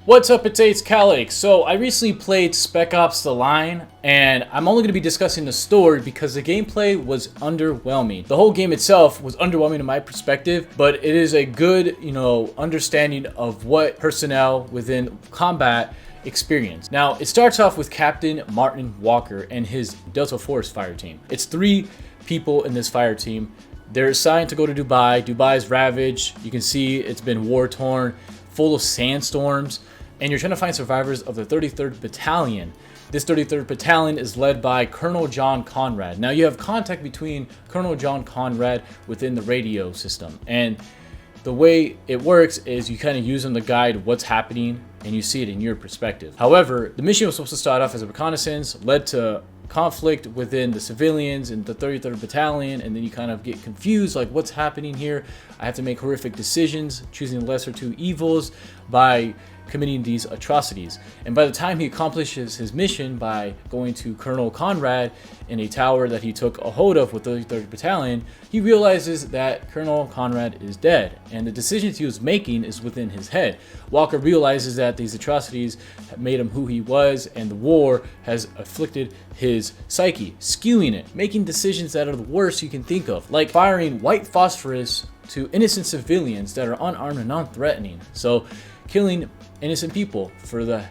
What's up, it's Calic. So I recently played Spec Ops The Line, and I'm only going to be discussing the story because the gameplay was underwhelming. The whole game itself was underwhelming in my perspective, but it is a good, understanding of what personnel within combat experience. Now, it starts off with Captain Martin Walker and his Delta Force fire team. It's 3 people in this fire team. They're assigned to go to Dubai. Dubai is ravaged. You can see it's been war-torn, full of sandstorms, and you're trying to find survivors of the 33rd Battalion. This 33rd Battalion is led by Colonel John Conrad. Now, you have contact between Colonel John Conrad within the radio system, and the way it works is you kind of use them to guide what's happening, and you see it in your perspective. However, the mission was supposed to start off as a reconnaissance, led to conflict within the civilians in the 33rd Battalion, and then you kind of get confused, like, what's happening here? I have to make horrific decisions, choosing the lesser 2 evils by committing these atrocities. And by the time he accomplishes his mission by going to Colonel Conrad in a tower that he took a hold of with the 33rd Battalion, he realizes that Colonel Conrad is dead, and the decisions he was making is within his head. Walker realizes that these atrocities have made him who he was, and the war has afflicted his psyche, skewing it, making decisions that are the worst you can think of, like firing white phosphorus to innocent civilians that are unarmed and non-threatening. So killing innocent people for the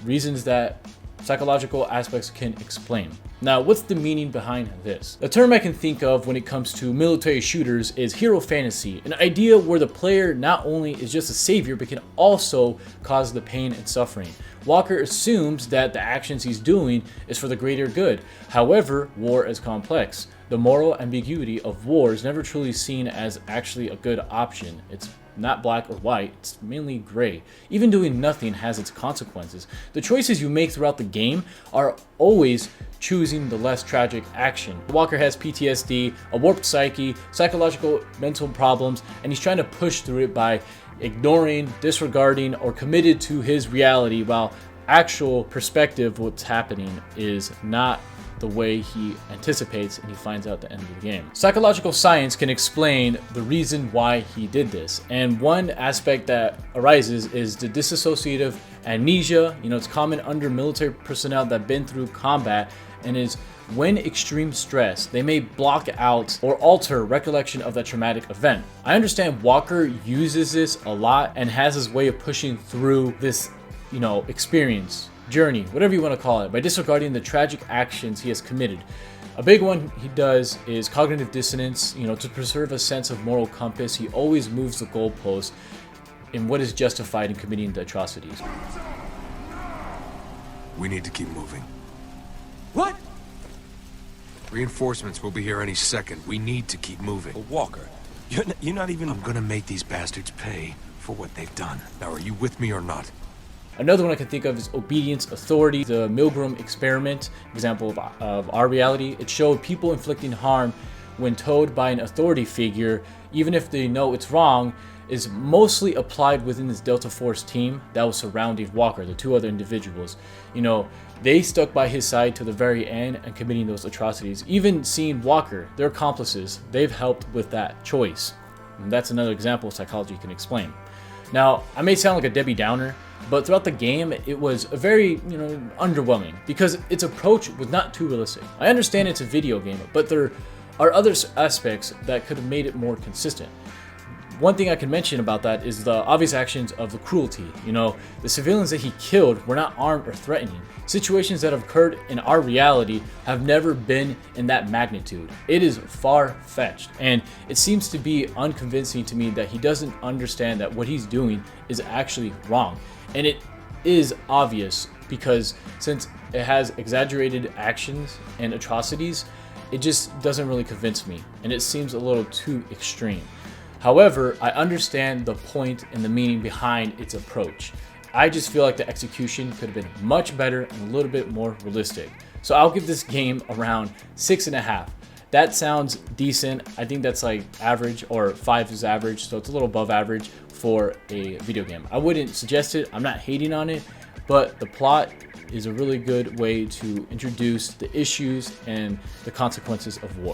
reasons that psychological aspects can explain. Now, what's the meaning behind this? The term I can think of when it comes to military shooters is hero fantasy, an idea where the player not only is just a savior, but can also cause the pain and suffering. Walker assumes that the actions he's doing is for the greater good. However, war is complex. The moral ambiguity of war is never truly seen as actually a good option. It's not black or white, it's mainly gray. Even doing nothing has its consequences. The choices you make throughout the game are always choosing the less tragic action. Walker has PTSD, a warped psyche, psychological mental problems, and he's trying to push through it by ignoring, disregarding, or committed to his reality, while actual perspective what's happening is not the way he anticipates, and he finds out at the end of the game. Psychological science can explain the reason why he did this, and one aspect that arises is the dissociative amnesia. It's common under military personnel that have been through combat, and is when extreme stress, they may block out or alter recollection of that traumatic event. I understand Walker uses this a lot and has his way of pushing through this, experience, journey, whatever you want to call it, by disregarding the tragic actions he has committed. A big one he does is cognitive dissonance. To preserve a sense of moral compass, he always moves the goalpost in what is justified in committing the atrocities. We need to keep moving. What? Reinforcements will be here any second. We need to keep moving. But Walker, you're not even... I'm gonna make these bastards pay for what they've done. Now, are you with me or not? Another one I can think of is obedience authority. The Milgram experiment, example of our reality, it showed people inflicting harm when told by an authority figure, even if they know it's wrong, is mostly applied within this Delta Force team that was surrounding Walker, the 2 other individuals. They stuck by his side to the very end and committing those atrocities. Even seeing Walker, their accomplices, they've helped with that choice. And that's another example of psychology can explain. Now, I may sound like a Debbie Downer, but throughout the game, it was a very, underwhelming, because its approach was not too realistic. I understand it's a video game, but there are other aspects that could have made it more consistent. One thing I can mention about that is the obvious actions of the cruelty. The civilians that he killed were not armed or threatening. Situations that have occurred in our reality have never been in that magnitude. It is far-fetched, and it seems to be unconvincing to me that he doesn't understand that what he's doing is actually wrong. And it is obvious, because since it has exaggerated actions and atrocities, it just doesn't really convince me, and it seems a little too extreme. However, I understand the point and the meaning behind its approach. I just feel like the execution could have been much better and a little bit more realistic. So I'll give this game around 6.5. That sounds decent. I think that's like average, or 5 is average, so it's a little above average for a video game. I wouldn't suggest it. I'm not hating on it, but the plot is a really good way to introduce the issues and the consequences of war.